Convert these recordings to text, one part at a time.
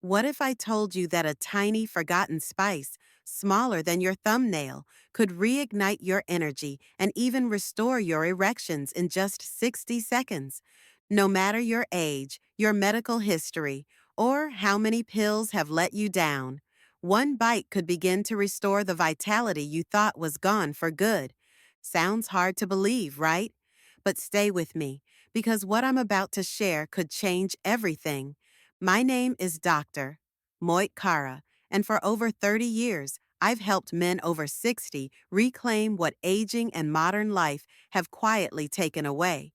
What if I told you that a tiny forgotten spice, smaller than your thumbnail, could reignite your energy and even restore your erections in just 60 seconds? No matter your age, your medical history, or how many pills have let you down, one bite could begin to restore the vitality you thought was gone for good. Sounds hard to believe, right? But stay with me, because what I'm about to share could change everything. My name is Dr. Mohit Khera, and for over 30 years, I've helped men over 60 reclaim what aging and modern life have quietly taken away: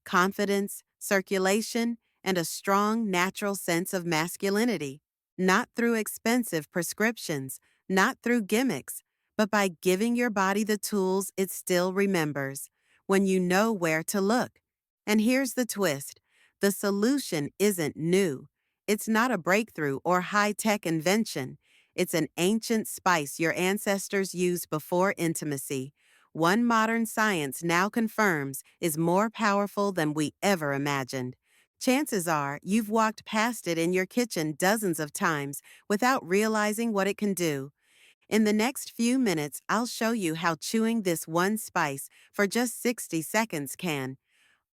confidence, circulation, and a strong natural sense of masculinity. Not through expensive prescriptions, not through gimmicks, but by giving your body the tools it still remembers when you know where to look. And here's the twist: the solution isn't new. It's not a breakthrough or high-tech invention. It's an ancient spice your ancestors used before intimacy. One modern science now confirms is more powerful than we ever imagined. Chances are you've walked past it in your kitchen dozens of times without realizing what it can do. In the next few minutes, I'll show you how chewing this one spice for just 60 seconds can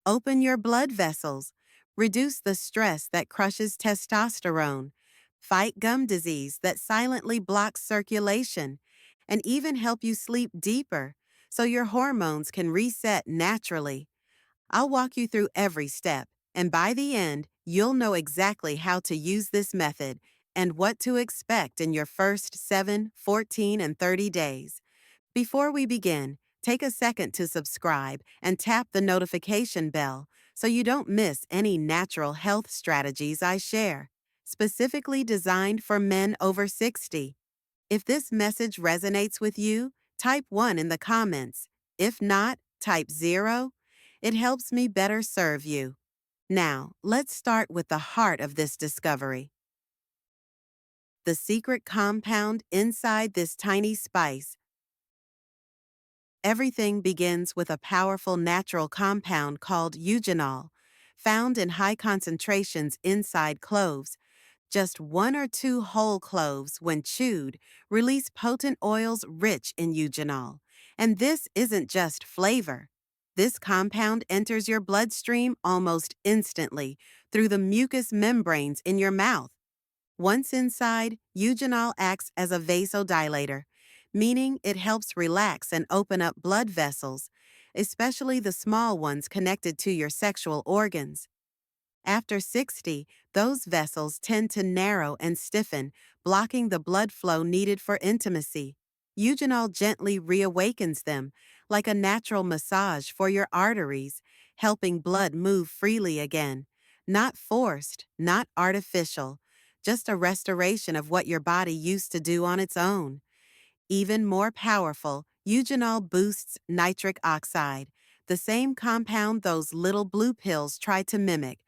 open your blood vessels, reduce the stress that crushes testosterone, fight gum disease that silently blocks circulation, and even help you sleep deeper so your hormones can reset naturally. I'll walk you through every step, and by the end, you'll know exactly how to use this method and what to expect in your first 7, 14, and 30 days. Before we begin, take a second to subscribe and tap the notification bell so you don't miss any natural health strategies I share, specifically designed for men over 60. If this message resonates with you, type 1 in the comments. If not, type 0. It helps me better serve you. Now, let's start with the heart of this discovery: the secret compound inside this tiny spice. Everything begins with a powerful natural compound called eugenol, found in high concentrations inside cloves. Just one or two whole cloves, when chewed, release potent oils rich in eugenol. And this isn't just flavor. This compound enters your bloodstream almost instantly through the mucous membranes in your mouth. Once inside, eugenol acts as a vasodilator, meaning it helps relax and open up blood vessels, especially the small ones connected to your sexual organs. After 60, those vessels tend to narrow and stiffen, blocking the blood flow needed for intimacy. Eugenol gently reawakens them, like a natural massage for your arteries, helping blood move freely again. Not forced, not artificial, just a restoration of what your body used to do on its own. Even more powerful, eugenol boosts nitric oxide, the same compound those little blue pills try to mimic,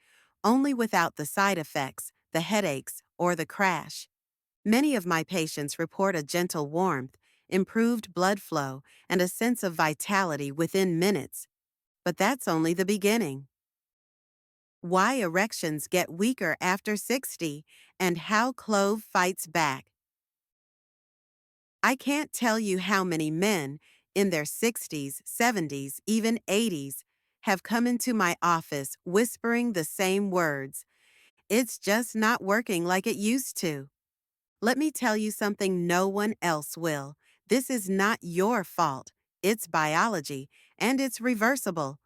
only without the side effects, the headaches, or the crash. Many of my patients report a gentle warmth, improved blood flow, and a sense of vitality within minutes. But that's only the beginning. Why erections get weaker after 60, and how Clove fights back. I can't tell you how many men in their 60s, 70s, even 80s have come into my office whispering the same words: "It's just not working like it used to." Let me tell you something no one else will. This is not your fault. It's biology, and it's reversible.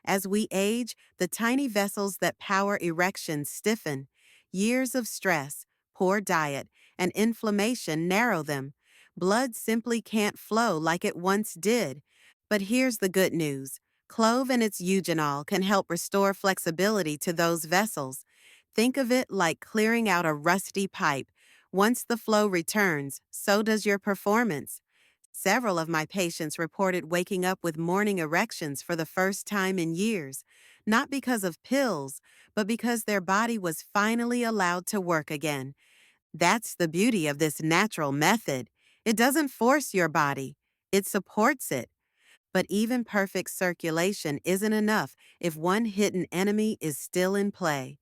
As we age, the tiny vessels that power erections stiffen. Years of stress, poor diet, and inflammation narrow them. Blood simply can't flow like it once did. But here's the good news: Clove and its eugenol can help restore flexibility to those vessels. Think of it like clearing out a rusty pipe. Once the flow returns, so does your performance. Several of my patients reported waking up with morning erections for the first time in years, not because of pills, but because their body was finally allowed to work again. That's the beauty of this natural method. It doesn't force your body, it supports it. But even perfect circulation isn't enough if one hidden enemy is still in play: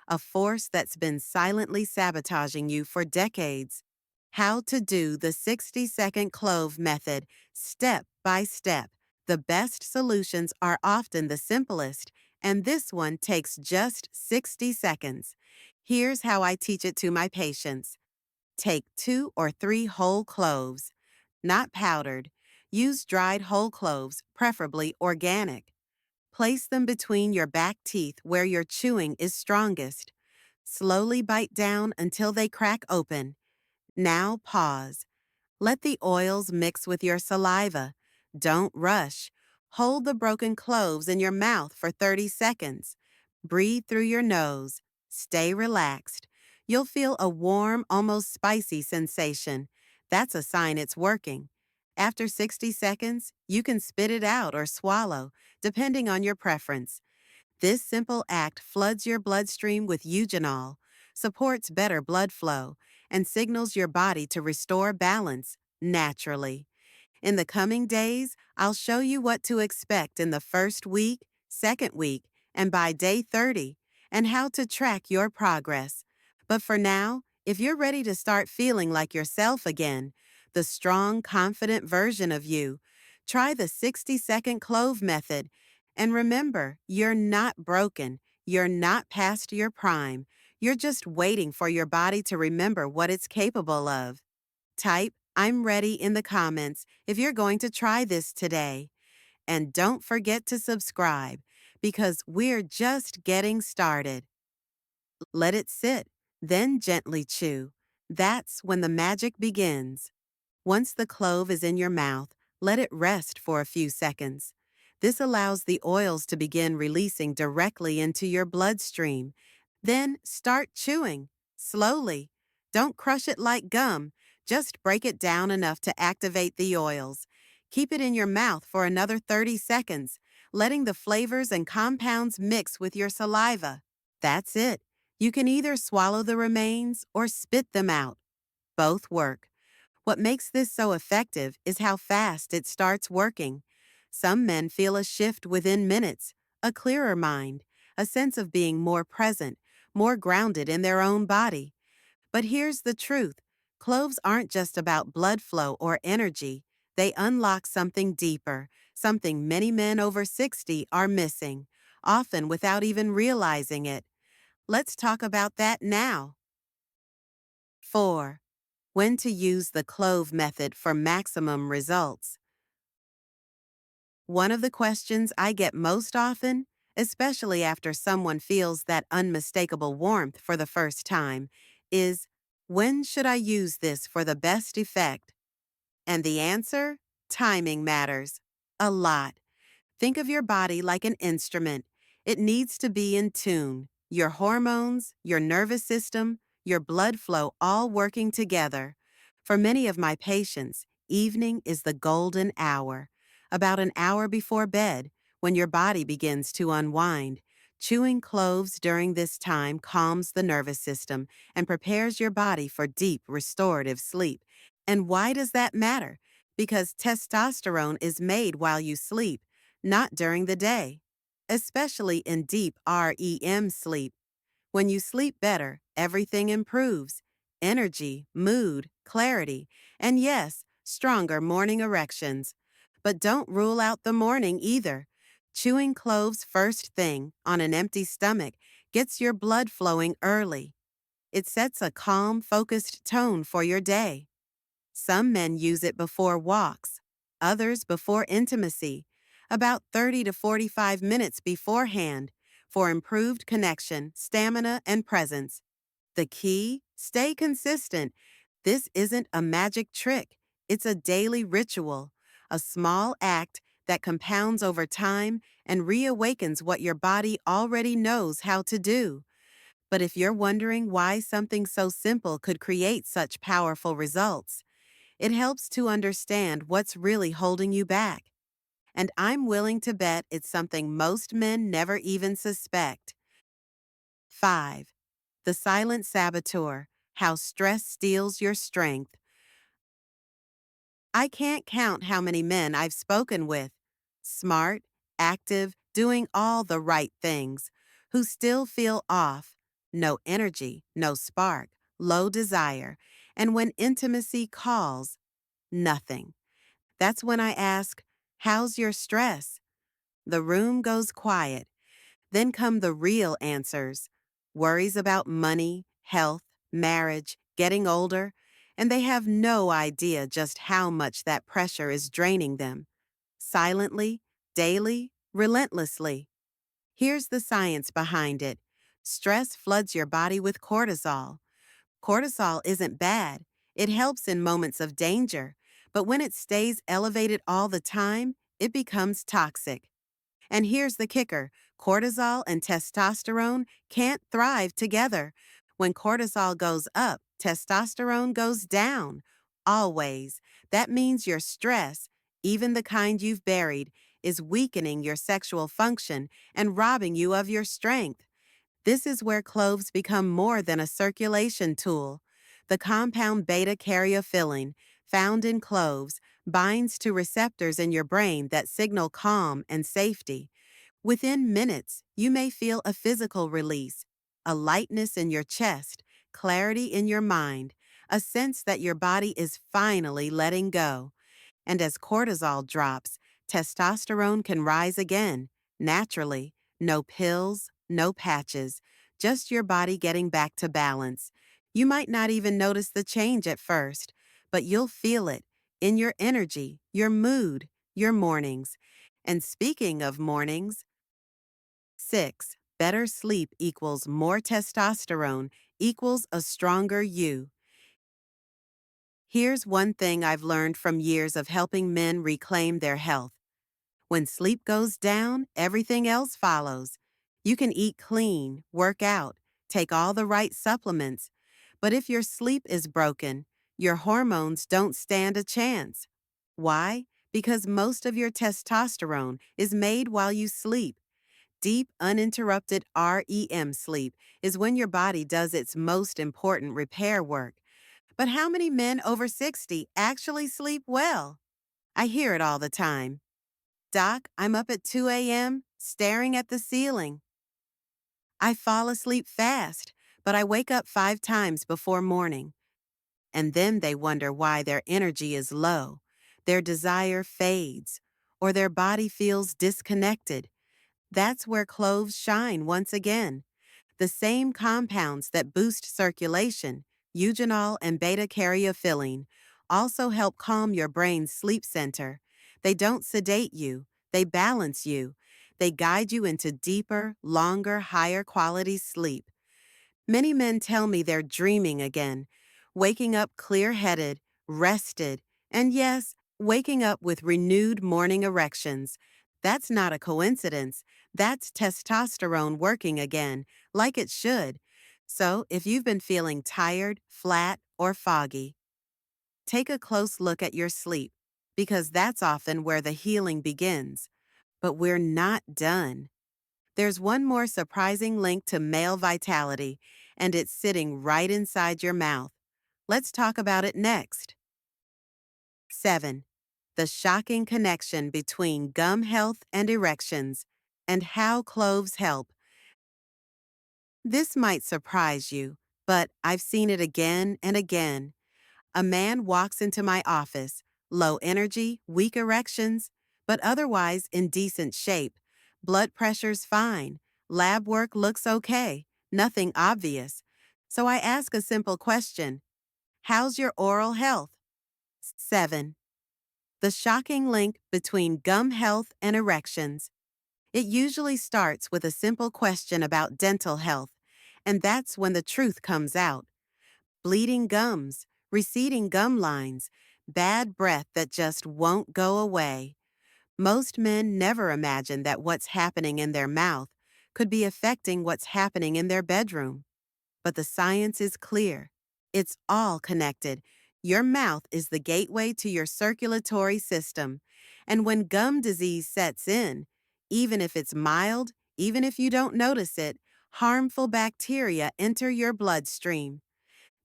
a force that's been silently sabotaging you for decades. How to do the 60-second Clove Method, step by step. The best solutions are often the simplest, and this one takes just 60 seconds. Here's how I teach it to my patients. Take 2 or 3 whole cloves, not powdered. Use dried whole cloves, preferably organic. Place them between your back teeth where your chewing is strongest. Slowly bite down until they crack open. Now pause. Let the oils mix with your saliva. Don't rush. Hold the broken cloves in your mouth for 30 seconds. Breathe through your nose. Stay relaxed. You'll feel a warm, almost spicy sensation. That's a sign it's working. After 60 seconds, you can spit it out or swallow, depending on your preference. This simple act floods your bloodstream with eugenol, supports better blood flow, and signals your body to restore balance naturally. In the coming days, I'll show you what to expect in the first week, second week, and by day 30, and how to track your progress. But for now, if you're ready to start feeling like yourself again, the strong, confident version of you, try the 60-second Clove Method. And remember, you're not broken. You're not past your prime. You're just waiting for your body to remember what it's capable of. Type "I'm ready" in the comments if you're going to try this today. And don't forget to subscribe because we're just getting started. Let it sit, then gently chew. That's when the magic begins. Once the clove is in your mouth, let it rest for a few seconds. This allows the oils to begin releasing directly into your bloodstream. Then start chewing, slowly. Don't crush it like gum, just break it down enough to activate the oils. Keep it in your mouth for another 30 seconds, letting the flavors and compounds mix with your saliva. That's it. You can either swallow the remains or spit them out. Both work. What makes this so effective is how fast it starts working. Some men feel a shift within minutes, a clearer mind, a sense of being more present, more grounded in their own body. But here's the truth. Cloves aren't just about blood flow or energy. They unlock something deeper, something many men over 60 are missing, often without even realizing it. Let's talk about that now. 4. When to use the Clove Method for maximum results. One of the questions I get most often, especially after someone feels that unmistakable warmth for the first time, is, when should I use this for the best effect? And the answer? Timing matters. A lot. Think of your body like an instrument. It needs to be in tune. Your hormones, your nervous system, your blood flow all working together. For many of my patients, evening is the golden hour. About an hour before bed, when your body begins to unwind. Chewing cloves during this time calms the nervous system and prepares your body for deep restorative sleep. And why does that matter? Because testosterone is made while you sleep, not during the day, especially in deep REM sleep. When you sleep better, everything improves: energy, mood, clarity, and yes, stronger morning erections. But don't rule out the morning either. Chewing cloves first thing on an empty stomach gets your blood flowing early. It sets a calm, focused tone for your day. Some men use it before walks, others before intimacy, about 30 to 45 minutes beforehand, for improved connection, stamina, and presence. The key? Stay consistent. This isn't a magic trick. It's a daily ritual, a small act that compounds over time and reawakens what your body already knows how to do. But if you're wondering why something so simple could create such powerful results, it helps to understand what's really holding you back. And I'm willing to bet it's something most men never even suspect. 5. The silent saboteur: how stress steals your strength. I can't count how many men I've spoken with, smart, active, doing all the right things, who still feel off, no energy, no spark, low desire. And when intimacy calls, nothing. That's when I ask, how's your stress? The room goes quiet. Then come the real answers: worries about money, health, marriage, getting older, and they have no idea just how much that pressure is draining them. Silently, daily, relentlessly. Here's the science behind it. Stress floods your body with cortisol. Cortisol isn't bad. It helps in moments of danger. But when it stays elevated all the time, it becomes toxic. And here's the kicker: cortisol and testosterone can't thrive together. When cortisol goes up, testosterone goes down. Always. That means your stress, even the kind you've buried, is weakening your sexual function and robbing you of your strength. This is where cloves become more than a circulation tool. The compound beta-caryophyllene, found in cloves, binds to receptors in your brain that signal calm and safety. Within minutes, you may feel a physical release, a lightness in your chest, clarity in your mind, a sense that your body is finally letting go. And as cortisol drops, testosterone can rise again, naturally. No pills, no patches, just your body getting back to balance. You might not even notice the change at first, but you'll feel it in your energy, your mood, your mornings. And speaking of mornings, 6. Better sleep equals more testosterone equals a stronger you. Here's one thing I've learned from years of helping men reclaim their health. When sleep goes down, everything else follows. You can eat clean, work out, take all the right supplements, but if your sleep is broken, your hormones don't stand a chance. Why? Because most of your testosterone is made while you sleep. Deep, uninterrupted REM sleep is when your body does its most important repair work. But how many men over 60 actually sleep well? I hear it all the time. Doc, I'm up at 2 a.m., staring at the ceiling. I fall asleep fast, but I wake up 5 times before morning. And then they wonder why their energy is low, their desire fades, or their body feels disconnected. That's where cloves shine once again. The same compounds that boost circulation, eugenol and beta-caryophyllene, also help calm your brain's sleep center. They don't sedate you, they balance you. They guide you into deeper, longer, higher quality sleep. Many men tell me they're dreaming again, waking up clear-headed, rested, and yes, waking up with renewed morning erections. That's not a coincidence. That's testosterone working again, like it should. So, if you've been feeling tired, flat, or foggy, take a close look at your sleep, because that's often where the healing begins. But we're not done. There's one more surprising link to male vitality, and it's sitting right inside your mouth. Let's talk about it next. 7. The shocking connection between gum health and erections, and how cloves help. This might surprise you, but I've seen it again and again. A man walks into my office, low energy, weak erections, but otherwise in decent shape. Blood pressure's fine. Lab work looks okay. Nothing obvious. So I ask a simple question: how's your oral health? 7. The shocking link between gum health and erections. It usually starts with a simple question about dental health, and that's when the truth comes out. Bleeding gums, receding gum lines, bad breath that just won't go away. Most men never imagine that what's happening in their mouth could be affecting what's happening in their bedroom. But the science is clear. It's all connected. Your mouth is the gateway to your circulatory system. And when gum disease sets in, even if it's mild, even if you don't notice it, harmful bacteria enter your bloodstream.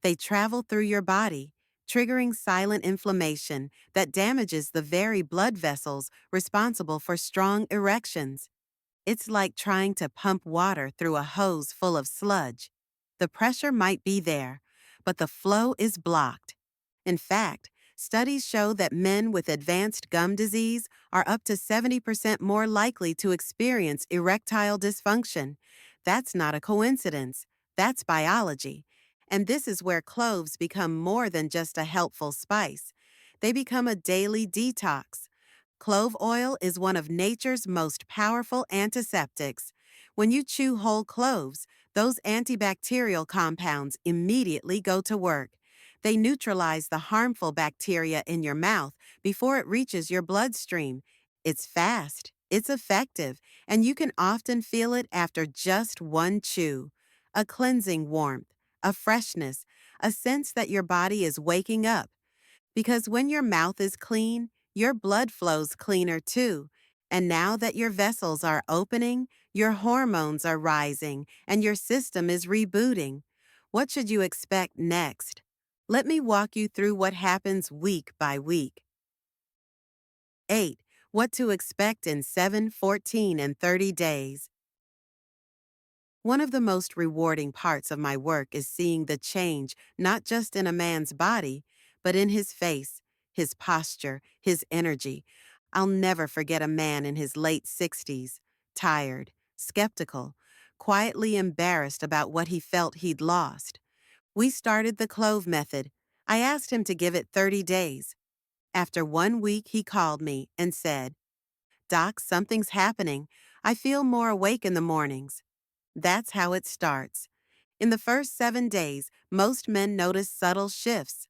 They travel through your body, triggering silent inflammation that damages the very blood vessels responsible for strong erections. It's like trying to pump water through a hose full of sludge. The pressure might be there, but the flow is blocked. In fact, studies show that men with advanced gum disease are up to 70% more likely to experience erectile dysfunction. That's not a coincidence. That's biology. And this is where cloves become more than just a helpful spice. They become a daily detox. Clove oil is one of nature's most powerful antiseptics. When you chew whole cloves, those antibacterial compounds immediately go to work. They neutralize the harmful bacteria in your mouth before it reaches your bloodstream. It's fast, it's effective, and you can often feel it after just one chew. A cleansing warmth, a freshness, a sense that your body is waking up. Because when your mouth is clean, your blood flows cleaner too. And now that your vessels are opening, your hormones are rising, and your system is rebooting. What should you expect next? Let me walk you through what happens week by week. 8. What to expect in 7, 14, and 30 days. One of the most rewarding parts of my work is seeing the change not just in a man's body, but in his face, his posture, his energy. I'll never forget a man in his late 60s, tired, skeptical, quietly embarrassed about what he felt he'd lost. We started the Clove Method. I asked him to give it 30 days. After 1 week, he called me and said, "Doc, something's happening. I feel more awake in the mornings." That's how it starts. In the first 7 days, most men notice subtle shifts: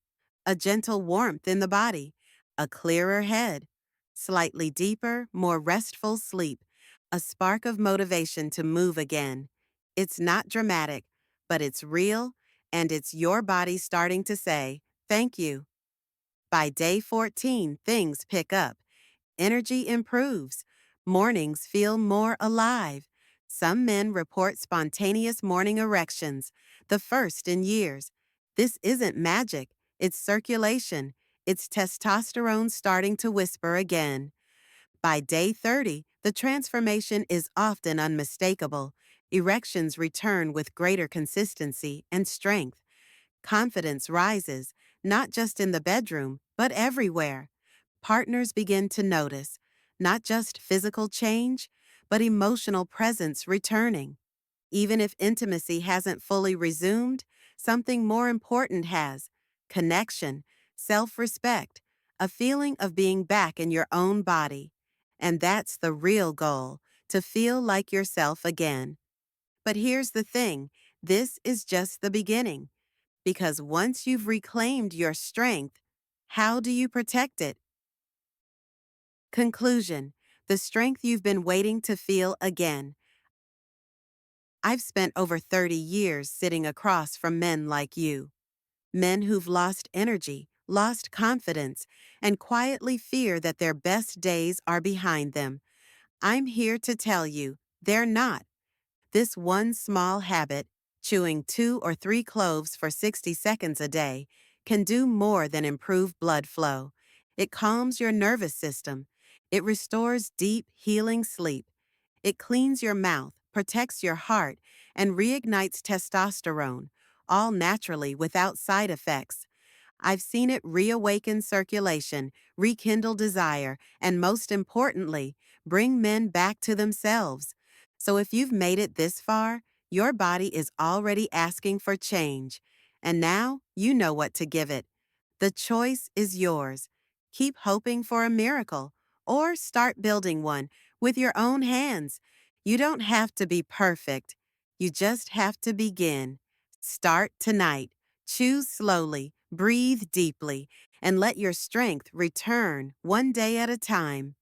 a gentle warmth in the body, a clearer head, slightly deeper, more restful sleep, a spark of motivation to move again. It's not dramatic, but it's real, and it's your body starting to say, "Thank you." By day 14, things pick up. Energy improves. Mornings feel more alive. Some men report spontaneous morning erections, the first in years. This isn't magic, it's circulation. It's testosterone starting to whisper again. By day 30, the transformation is often unmistakable. Erections return with greater consistency and strength. Confidence rises, not just in the bedroom, but everywhere. Partners begin to notice not just physical change, but emotional presence returning. Even if intimacy hasn't fully resumed, something more important has: connection, self respect, a feeling of being back in your own body. And that's the real goal: to feel like yourself again. But here's the thing: this is just the beginning. Because once you've reclaimed your strength, how do you protect it? Conclusion: the strength you've been waiting to feel again. I've spent over 30 years sitting across from men like you. Men who've lost energy, lost confidence, and quietly fear that their best days are behind them. I'm here to tell you, they're not. This one small habit, chewing 2 or 3 cloves for 60 seconds a day, can do more than improve blood flow. It calms your nervous system. It restores deep, healing sleep. It cleans your mouth, protects your heart, and reignites testosterone, all naturally without side effects. I've seen it reawaken circulation, rekindle desire, and most importantly, bring men back to themselves. So if you've made it this far, your body is already asking for change. And now you know what to give it. The choice is yours. Keep hoping for a miracle, or start building one with your own hands. You don't have to be perfect. You just have to begin. Start tonight. Choose slowly, breathe deeply, and let your strength return one day at a time.